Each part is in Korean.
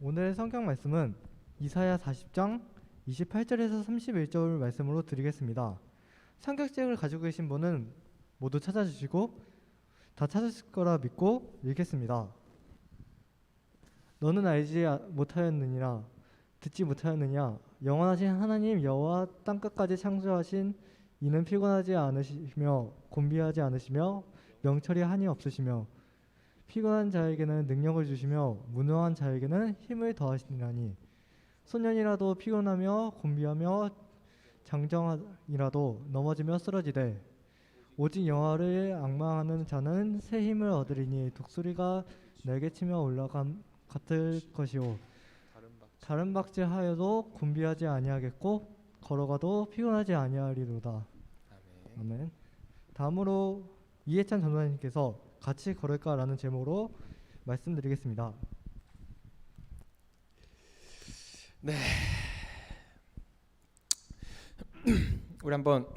오늘의 성경 말씀은 이사야 40장 28절에서 31절 말씀으로 드리겠습니다. 성경책을 가지고 계신 분은 모두 찾아주시고 다 찾으실 거라 믿고 읽겠습니다. 너는 알지 못하였느니라 듣지 못하였느냐 영원하신 하나님 여호와 땅끝까지 창조하신 이는 피곤하지 않으시며 곤비하지 않으시며 명철이 한이 없으시며 피곤한 자에게는 능력을 주시며 무능한 자에게는 힘을 더하시니라니 소년이라도 피곤하며 곤비하며 장정이라도 넘어지며 쓰러지되 오직 여호와를 앙망하는 자는 새 힘을 얻으리니 독수리가 날개치며 올라감 같을 것이요 다른 박질하여도 곤비하지 아니하겠고 걸어가도 피곤하지 아니하리로다. 아멘. 다음으로 이해찬 전도사님께서 같이 걸을까라는 제목으로 말씀드리겠습니다. 네, 우리 한번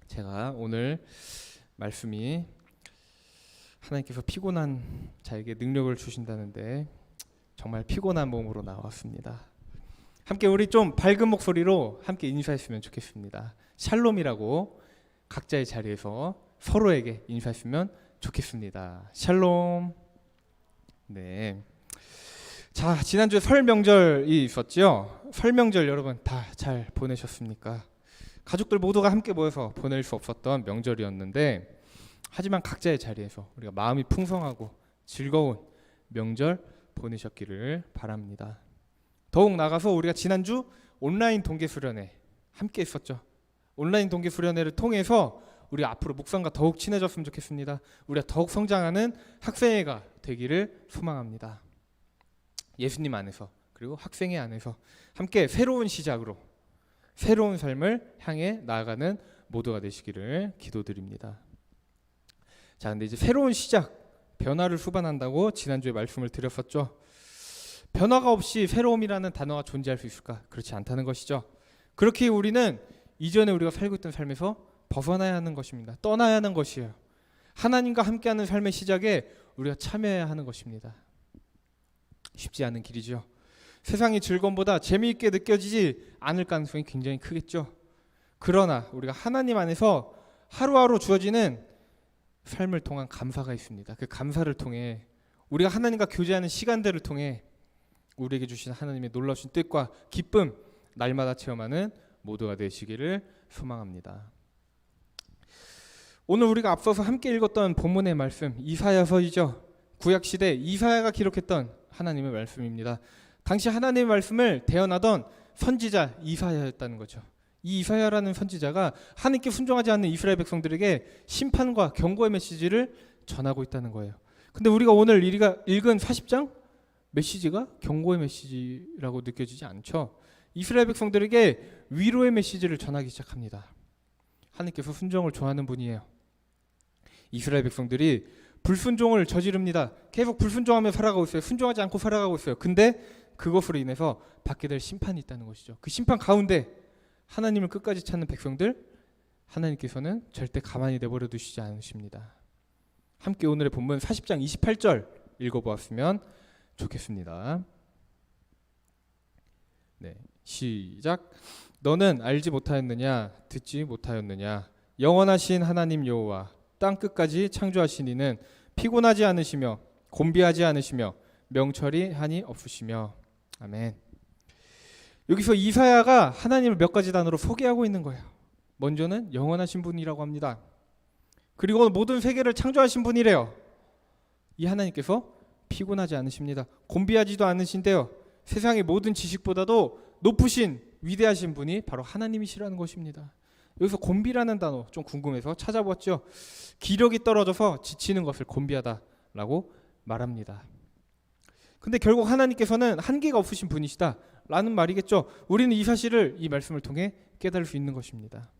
제가 오늘 말씀이 하나님께서 피곤한 자에게 능력을 주신다는데 정말 피곤한 몸으로 나왔습니다. 함께 우리 좀 밝은 목소리로 함께 인사했으면 좋겠습니다. 샬롬이라고 각자의 자리에서 서로에게 인사했으면 좋겠습니다. 샬롬. 네. 자, 지난주에 설 명절이 있었죠. 설 명절 여러분 다 잘 보내셨습니까? 가족들 모두가 함께 모여서 보낼 수 없었던 명절이었는데 하지만 각자의 자리에서 우리가 마음이 풍성하고 즐거운 명절 보내셨기를 바랍니다. 더욱 나가서 우리가 지난주 온라인 동계수련회 함께 했었죠. 온라인 동계수련회를 통해서 우리가 앞으로 묵상과 더욱 친해졌으면 좋겠습니다. 우리가 더욱 성장하는 학생회가 되기를 소망합니다. 예수님 안에서 그리고 학생회 안에서 함께 새로운 시작으로 새로운 삶을 향해 나아가는 모두가 되시기를 기도드립니다. 자, 근데 이제 새로운 시작, 변화를 수반한다고 지난주에 말씀을 드렸었죠. 변화가 없이 새로움이라는 단어가 존재할 수 있을까? 그렇지 않다는 것이죠. 그렇게 우리는 이전에 우리가 살고 있던 삶에서 벗어나야 하는 것입니다. 떠나야 하는 것이에요. 하나님과 함께하는 삶의 시작에 우리가 참여해야 하는 것입니다. 쉽지 않은 길이죠. 세상의 즐거움보다 재미있게 느껴지지 않을 가능성이 굉장히 크겠죠. 그러나 우리가 하나님 안에서 하루하루 주어지는 삶을 통한 감사가 있습니다. 그 감사를 통해 우리가 하나님과 교제하는 시간들을 통해 우리에게 주신 하나님의 놀라우신 뜻과 기쁨 날마다 체험하는 모두가 되시기를 소망합니다. 오늘 우리가 앞서서 함께 읽었던 본문의 말씀 이사야서이죠. 구약시대 이사야가 기록했던 하나님의 말씀입니다. 당시 하나님의 말씀을 대언하던 선지자 이사야였다는 거죠. 이 이사야라는 선지자가 하나님께 순종하지 않는 이스라엘 백성들에게 심판과 경고의 메시지를 전하고 있다는 거예요. 근데 우리가 오늘 읽은 40장 메시지가 경고의 메시지라고 느껴지지 않죠. 이스라엘 백성들에게 위로의 메시지를 전하기 시작합니다. 하나님께서 순종을 좋아하는 분이에요. 이스라엘 백성들이 불순종을 저지릅니다. 계속 불순종하며 살아가고 있어요. 순종하지 않고 살아가고 있어요. 근데 그것으로 인해서 받게 될 심판이 있다는 것이죠. 그 심판 가운데 하나님을 끝까지 찾는 백성들, 하나님께서는 절대 가만히 내버려 두시지 않으십니다. 함께 오늘의 본문 40장 28절 읽어보았으면 좋겠습니다. 네, 시작. 너는 알지 못하였느냐 듣지 못하였느냐 영원하신 하나님 여호와 땅 끝까지 창조하신 이는 피곤하지 않으시며 곤비하지 않으시며 명철이 한이 없으시며. 아멘. 여기서 이사야가 하나님을 몇 가지 단어로 소개하고 있는 거예요. 먼저는 영원하신 분이라고 합니다. 그리고 모든 세계를 창조하신 분이래요. 이 하나님께서 피곤하지 않으십니다. 곤비하지도 않으신데요. 세상의 모든 지식보다도 높으신 위대하신 분이 바로 하나님이시라는 것입니다. 여기서 곤비라는 단어 좀 궁금해서 찾아봤죠. 기력이 떨어져서 지치는 것을 곤비하다라고 말합니다. 근데 결국 하나님께서는 한계가 없으신 분이시다 라는 말이겠죠. 우리는 이 사실을 이 말씀을 통해 깨달을 수 있는 것입니다.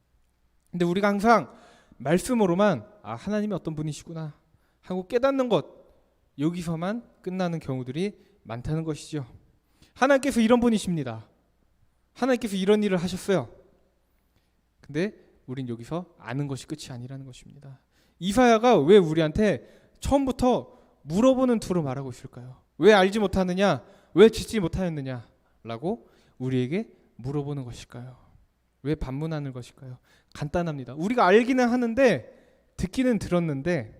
근데 우리가 항상 말씀으로만 하나님이 어떤 분이시구나 하고 깨닫는 것, 여기서만 끝나는 경우들이 많다는 것이죠. 하나님께서 이런 분이십니다. 하나님께서 이런 일을 하셨어요. 근데 우린 여기서 아는 것이 끝이 아니라는 것입니다. 이사야가 왜 우리한테 처음부터 물어보는 투로 말하고 있을까요? 왜 알지 못하느냐? 왜 짓지 못하였느냐라고 우리에게 물어보는 것일까요? 왜 반문하는 것일까요? 간단합니다. 우리가 알기는 하는데 듣기는 들었는데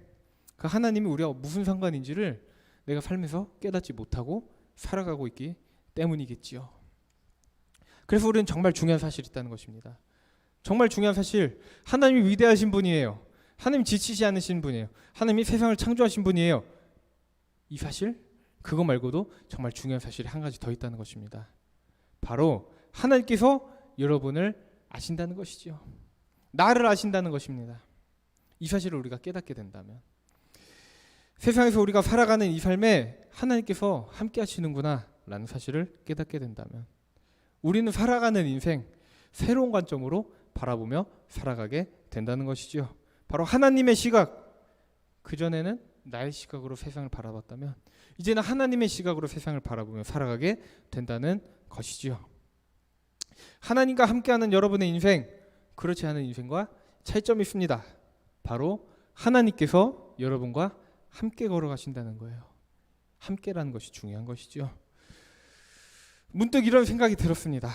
그 하나님이 우리가 무슨 상관인지를 내가 살면서 깨닫지 못하고 살아가고 있기 때문이겠지요. 그래서 우리는 정말 중요한 사실이 있다는 것입니다. 정말 중요한 사실, 하나님이 위대하신 분이에요. 하나님 지치지 않으신 분이에요. 하나님이 세상을 창조하신 분이에요. 이 사실, 그거 말고도 정말 중요한 사실이 한 가지 더 있다는 것입니다. 바로 하나님께서 여러분을 아신다는 것이죠. 나를 아신다는 것입니다. 이 사실을 우리가 깨닫게 된다면, 세상에서 우리가 살아가는 이 삶에 하나님께서 함께 하시는구나 라는 사실을 깨닫게 된다면, 우리는 살아가는 인생 새로운 관점으로 바라보며 살아가게 된다는 것이죠. 바로 하나님의 시각, 그전에는 나의 시각으로 세상을 바라봤다면 이제는 하나님의 시각으로 세상을 바라보며 살아가게 된다는 것이죠. 하나님과 함께하는 여러분의 인생, 그렇지 않은 인생과 차이점이 있습니다. 바로 하나님께서 여러분과 함께 걸어가신다는 거예요. 함께라는 것이 중요한 것이죠. 문득 이런 생각이 들었습니다.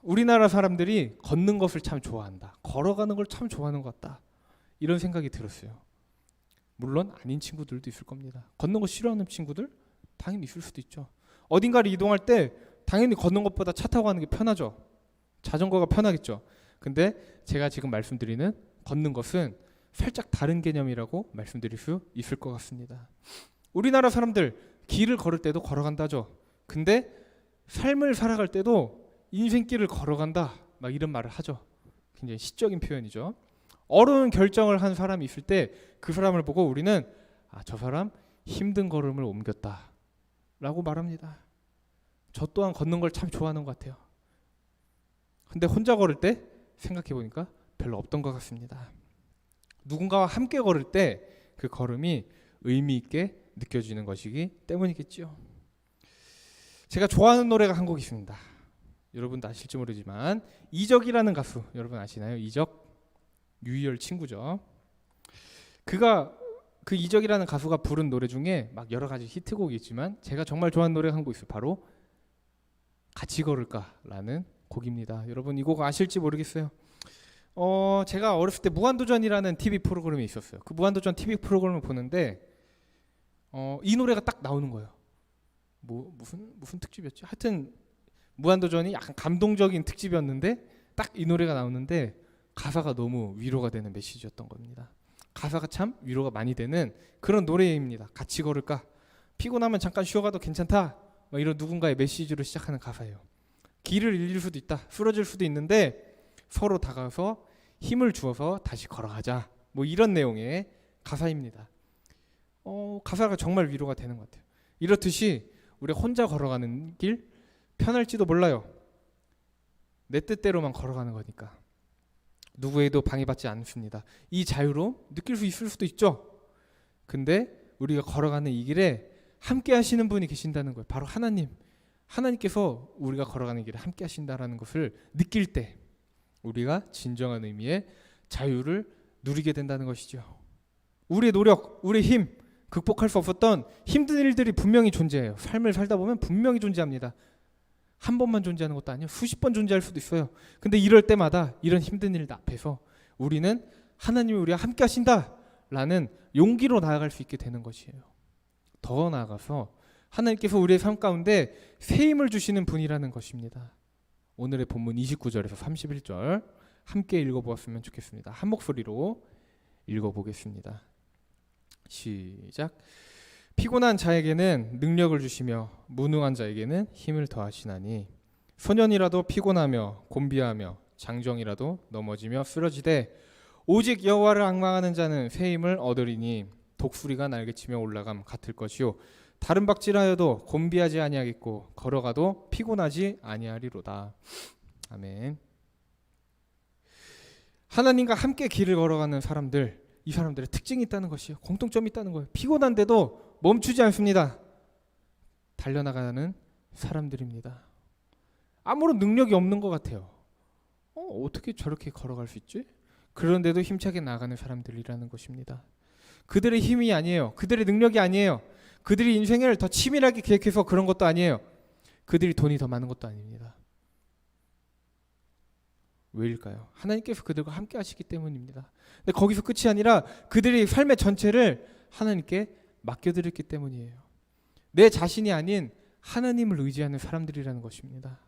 우리나라 사람들이 걷는 것을 참 좋아한다. 걸어가는 걸 참 좋아하는 것 같다. 이런 생각이 들었어요. 물론 아닌 친구들도 있을 겁니다. 걷는 거 싫어하는 친구들 당연히 있을 수도 있죠. 어딘가를 이동할 때 당연히 걷는 것보다 차 타고 가는 게 편하죠. 자전거가 편하겠죠. 근데 제가 지금 말씀드리는 걷는 것은 살짝 다른 개념이라고 말씀드릴 수 있을 것 같습니다. 우리나라 사람들 길을 걸을 때도 걸어간다죠. 근데 삶을 살아갈 때도 인생길을 걸어간다, 막 이런 말을 하죠. 굉장히 시적인 표현이죠. 어려운 결정을 한 사람이 있을 때 그 사람을 보고 우리는 저 사람 힘든 걸음을 옮겼다 라고 말합니다. 저 또한 걷는 걸 참 좋아하는 것 같아요. 근데 혼자 걸을 때 생각해 보니까 별로 없던 것 같습니다. 누군가와 함께 걸을 때 그 걸음이 의미 있게 느껴지는 것이기 때문이겠죠. 제가 좋아하는 노래가 한 곡 있습니다. 여러분도 아실지 모르지만 이적이라는 가수 여러분 아시나요? 이적, 유희열 친구죠. 그 이적이라는 가수가 부른 노래 중에 막 여러 가지 히트곡이 있지만 제가 정말 좋아하는 노래가 한 곡 있어요. 바로 같이 걸을까라는 곡입니다. 여러분 이 곡 아실지 모르겠어요. 제가 어렸을 때 무한도전이라는 TV 프로그램이 있었어요. 그 무한도전 TV 프로그램을 보는데 이 노래가 딱 나오는 거예요. 무슨 특집이었지? 하여튼 무한도전이 약간 감동적인 특집이었는데 딱 이 노래가 나오는데 가사가 너무 위로가 되는 메시지였던 겁니다. 가사가 참 위로가 많이 되는 그런 노래입니다. 같이 걸을까? 피곤하면 잠깐 쉬어가도 괜찮다. 뭐 이런 누군가의 메시지로 시작하는 가사예요. 길을 잃을 수도 있다. 쓰러질 수도 있는데 서로 다가가서 힘을 주어서 다시 걸어가자. 뭐 이런 내용의 가사입니다. 가사가 정말 위로가 되는 것 같아요. 이렇듯이 우리 혼자 걸어가는 길 편할지도 몰라요. 내 뜻대로만 걸어가는 거니까 누구에도 방해받지 않습니다. 이 자유로움 느낄 수 있을 수도 있죠. 근데 우리가 걸어가는 이 길에 함께 하시는 분이 계신다는 거예요. 바로 하나님께서 우리가 걸어가는 길에 함께 하신다라는 것을 느낄 때 우리가 진정한 의미의 자유를 누리게 된다는 것이죠. 우리의 노력, 우리의 힘, 극복할 수 없었던 힘든 일들이 분명히 존재해요. 삶을 살다 보면 분명히 존재합니다. 한 번만 존재하는 것도 아니에요. 수십 번 존재할 수도 있어요. 근데 이럴 때마다 이런 힘든 일 앞에서 우리는 하나님이 우리와 함께 하신다라는 용기로 나아갈 수 있게 되는 것이에요. 더 나아가서 하나님께서 우리의 삶 가운데 새 힘을 주시는 분이라는 것입니다. 오늘의 본문 29절에서 31절 함께 읽어보았으면 좋겠습니다. 한 목소리로 읽어보겠습니다. 시작. 피곤한 자에게는 능력을 주시며 무능한 자에게는 힘을 더하시나니 소년이라도 피곤하며 곤비하며 장정이라도 넘어지며 쓰러지되 오직 여호와를 앙망하는 자는 새 힘을 얻으리니 독수리가 날개치며 올라감 같을 것이요 다른 박질하여도 곤비하지 아니하겠고 걸어가도 피곤하지 아니하리로다. 아멘. 하나님과 함께 길을 걸어가는 사람들, 이 사람들의 특징이 있다는 것이에요. 공통점이 있다는 거예요. 피곤한데도 멈추지 않습니다. 달려나가는 사람들입니다. 아무런 능력이 없는 것 같아요. 어떻게 저렇게 걸어갈 수 있지? 그런데도 힘차게 나가는 사람들이라는 것입니다. 그들의 힘이 아니에요. 그들의 능력이 아니에요. 그들이 인생을 더 치밀하게 계획해서 그런 것도 아니에요. 그들이 돈이 더 많은 것도 아닙니다. 왜일까요? 하나님께서 그들과 함께 하시기 때문입니다. 근데 거기서 끝이 아니라 그들의 삶의 전체를 하나님께 맡겨드렸기 때문이에요. 내 자신이 아닌 하나님을 의지하는 사람들이라는 것입니다.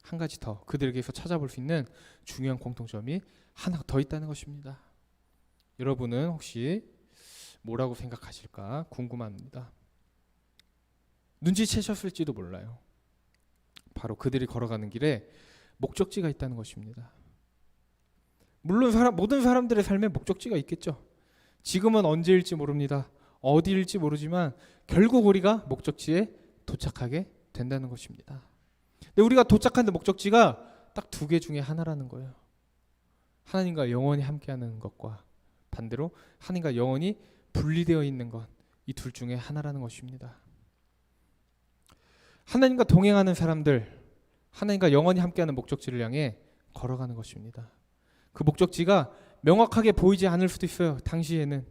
한 가지 더 그들에게서 찾아볼 수 있는 중요한 공통점이 하나 더 있다는 것입니다. 여러분은 혹시 뭐라고 생각하실까 궁금합니다. 눈치채셨을지도 몰라요. 바로 그들이 걸어가는 길에 목적지가 있다는 것입니다. 물론 모든 사람들의 삶에 목적지가 있겠죠. 지금은 언제일지 모릅니다. 어디일지 모르지만 결국 우리가 목적지에 도착하게 된다는 것입니다. 근데 우리가 도착하는 목적지가 딱 두 개 중에 하나라는 거예요. 하나님과 영원히 함께하는 것과 반대로 하나님과 영원히 분리되어 있는 것, 이 둘 중에 하나라는 것입니다. 하나님과 동행하는 사람들, 하나님과 영원히 함께하는 목적지를 향해 걸어가는 것입니다. 그 목적지가 명확하게 보이지 않을 수도 있어요. 당시에는.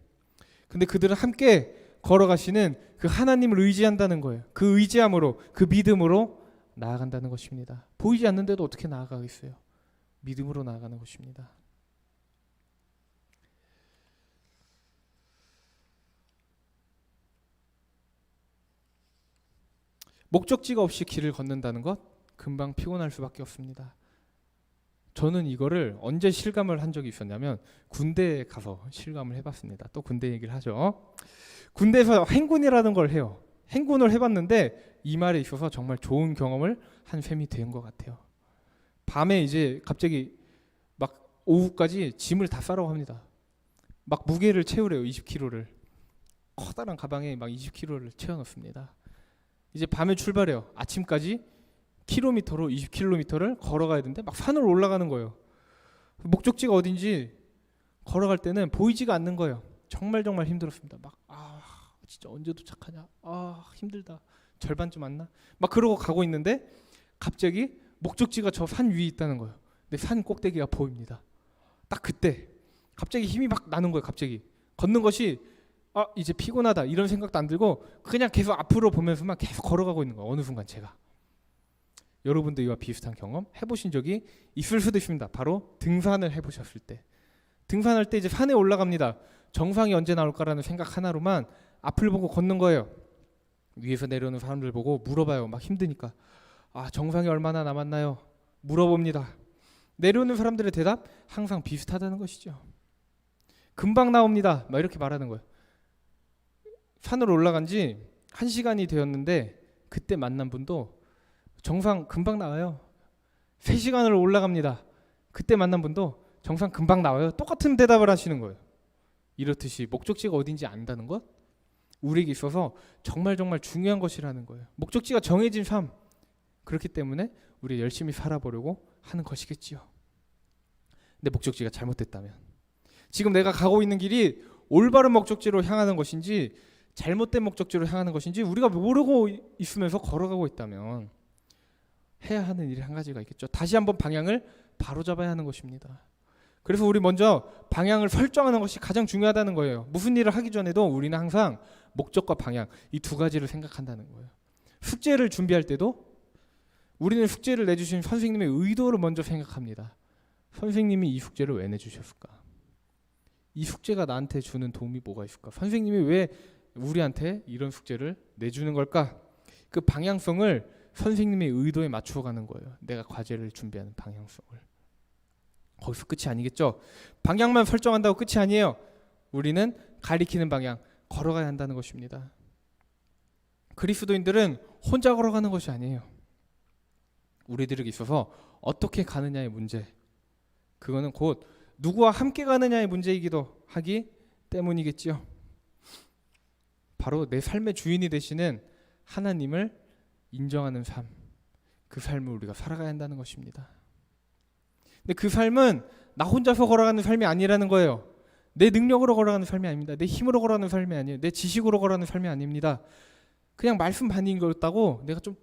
근데 그들은 함께 걸어가시는 그 하나님을 의지한다는 거예요. 그 의지함으로, 그 믿음으로 나아간다는 것입니다. 보이지 않는데도 어떻게 나아가겠어요? 믿음으로 나아가는 것입니다. 목적지가 없이 길을 걷는다는 것 금방 피곤할 수밖에 없습니다. 저는 이거를 언제 실감을 한 적이 있었냐면 군대에 가서 실감을 해봤습니다. 또 군대 얘기를 하죠. 군대에서 행군이라는 걸 해요. 행군을 해봤는데 이 말에 있어서 정말 좋은 경험을 한 셈이 된 것 같아요. 밤에 이제 갑자기 막 오후까지 짐을 다 싸라고 합니다. 막 무게를 채우래요. 20kg를. 커다란 가방에 막 20kg를 채워넣습니다. 이제 밤에 출발해요. 아침까지 킬로미터로 20km를 걸어가야 되는데 막 산을 올라가는 거예요. 목적지가 어딘지 걸어갈 때는 보이지가 않는 거예요. 정말 힘들었습니다. 막 진짜 언제 도착하냐. 힘들다. 절반쯤 왔나? 막 그러고 가고 있는데 갑자기 목적지가 저 산 위에 있다는 거예요. 근데 산 꼭대기가 보입니다. 딱 그때 갑자기 힘이 막 나는 거예요. 갑자기 걷는 것이 이제 피곤하다 이런 생각도 안 들고 그냥 계속 앞으로 보면서만 계속 걸어가고 있는 거예요. 어느 순간 제가. 여러분도 이와 비슷한 경험 해보신 적이 있을 수도 있습니다. 바로 등산을 해보셨을 때. 등산할 때 이제 산에 올라갑니다. 정상이 언제 나올까라는 생각 하나로만 앞을 보고 걷는 거예요. 위에서 내려오는 사람들 보고 물어봐요. 막 힘드니까. 정상이 얼마나 남았나요? 물어봅니다. 내려오는 사람들의 대답 항상 비슷하다는 것이죠. 금방 나옵니다. 막 이렇게 말하는 거예요. 산으로 올라간 지 1시간이 되었는데 그때 만난 분도 정상 금방 나와요. 3시간을 올라갑니다. 그때 만난 분도 정상 금방 나와요. 똑같은 대답을 하시는 거예요. 이렇듯이 목적지가 어딘지 안다는 것 우리에게 있어서 정말 중요한 것이라는 거예요. 목적지가 정해진 삶. 그렇기 때문에 우리 열심히 살아보려고 하는 것이겠지요. 근데 목적지가 잘못됐다면 지금 내가 가고 있는 길이 올바른 목적지로 향하는 것인지 잘못된 목적지로 향하는 것인지 우리가 모르고 있으면서 걸어가고 있다면 해야 하는 일이 한 가지가 있겠죠. 다시 한번 방향을 바로잡아야 하는 것입니다. 그래서 우리 먼저 방향을 설정하는 것이 가장 중요하다는 거예요. 무슨 일을 하기 전에도 우리는 항상 목적과 방향 이 두 가지를 생각한다는 거예요. 숙제를 준비할 때도 우리는 숙제를 내주신 선생님의 의도를 먼저 생각합니다. 선생님이 이 숙제를 왜 내주셨을까? 이 숙제가 나한테 주는 도움이 뭐가 있을까? 선생님이 왜 우리한테 이런 숙제를 내주는 걸까? 그 방향성을 선생님의 의도에 맞추어 가는 거예요. 내가 과제를 준비하는 방향성을. 거기서 끝이 아니겠죠. 방향만 설정한다고 끝이 아니에요. 우리는 가리키는 방향, 걸어가야 한다는 것입니다. 그리스도인들은 혼자 걸어가는 것이 아니에요. 우리들에게 있어서 어떻게 가느냐의 문제, 그거는 곧 누구와 함께 가느냐의 문제이기도 하기 때문이겠지요. 바로 내 삶의 주인이 되시는 하나님을 인정하는 삶, 그 삶을 우리가 살아가야 한다는 것입니다. 근데 그 삶은 나 혼자서 걸어가는 삶이 아니라는 거예요. 내 능력으로 걸어가는 삶이 아닙니다. 내 힘으로 걸어가는 삶이 아니에요. 내 지식으로 걸어가는 삶이 아닙니다. 그냥 말씀 반인 거였다고 내가 좀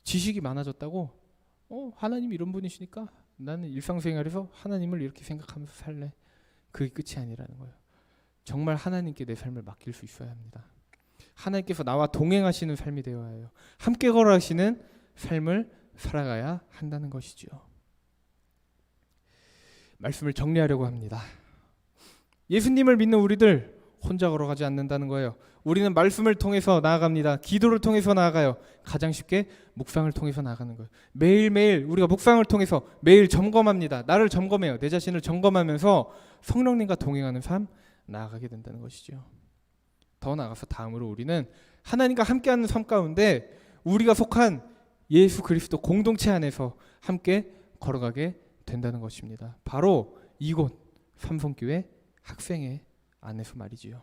지식이 많아졌다고 하나님 이런 분이시니까 나는 일상생활에서 하나님을 이렇게 생각하면서 살래. 그게 끝이 아니라는 거예요. 정말 하나님께 내 삶을 맡길 수 있어야 합니다. 하나님께서 나와 동행하시는 삶이 되어야 해요. 함께 걸어가시는 삶을 살아가야 한다는 것이죠. 말씀을 정리하려고 합니다. 예수님을 믿는 우리들 혼자 걸어가지 않는다는 거예요. 우리는 말씀을 통해서 나아갑니다. 기도를 통해서 나아가요. 가장 쉽게 묵상을 통해서 나아가는 거예요. 매일매일 우리가 묵상을 통해서 매일 점검합니다. 나를 점검해요. 내 자신을 점검하면서 성령님과 동행하는 삶 나아가게 된다는 것이죠. 더 나아가서 다음으로 우리는 하나님과 함께하는 삶 가운데 우리가 속한 예수 그리스도 공동체 안에서 함께 걸어가게 된다는 것입니다. 바로 이곳 삼성교회 학생회 안에서 말이지요.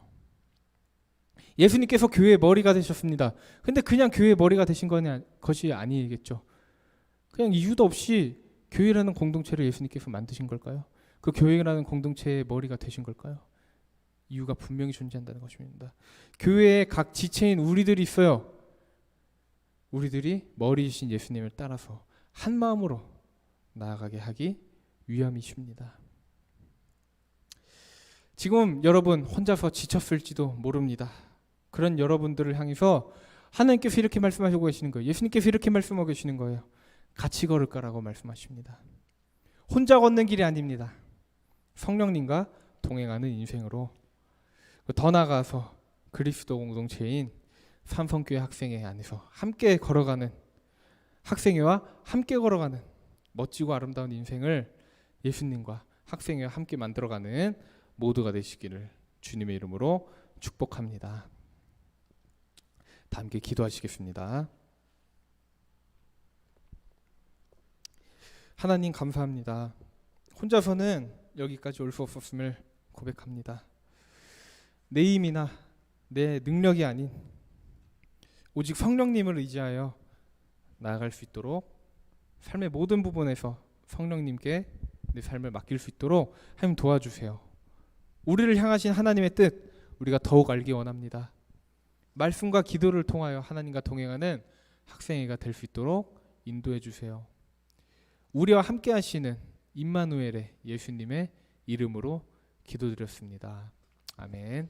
예수님께서 교회의 머리가 되셨습니다. 근데 그냥 교회의 머리가 되신 것이 아니겠죠. 그냥 이유도 없이 교회라는 공동체를 예수님께서 만드신 걸까요? 그 교회라는 공동체의 머리가 되신 걸까요? 이유가 분명히 존재한다는 것입니다. 교회에 각 지체인 우리들이 있어요. 우리들이 머리이신 예수님을 따라서 한 마음으로 나아가게 하기 위함이십니다. 지금 여러분 혼자서 지쳤을지도 모릅니다. 그런 여러분들을 향해서 하나님께서 이렇게 말씀하시고 계시는 거예요. 예수님께서 이렇게 말씀하고 계시는 거예요. 같이 걸을까라고 말씀하십니다. 혼자 걷는 길이 아닙니다. 성령님과 동행하는 인생으로 더 나아가서 그리스도 공동체인 삼성교회 학생회 안에서 함께 걸어가는 학생회와 함께 걸어가는 멋지고 아름다운 인생을 예수님과 학생회와 함께 만들어가는 모두가 되시기를 주님의 이름으로 축복합니다. 다 함께 기도하시겠습니다. 하나님 감사합니다. 혼자서는 여기까지 올 수 없었음을 고백합니다. 내 힘이나 내 능력이 아닌 오직 성령님을 의지하여 나아갈 수 있도록 삶의 모든 부분에서 성령님께 내 삶을 맡길 수 있도록 하나님 도와주세요. 우리를 향하신 하나님의 뜻 우리가 더욱 알기 원합니다. 말씀과 기도를 통하여 하나님과 동행하는 학생회가 될 수 있도록 인도해 주세요. 우리와 함께 하시는 임마누엘의 예수님의 이름으로 기도드렸습니다. 아멘.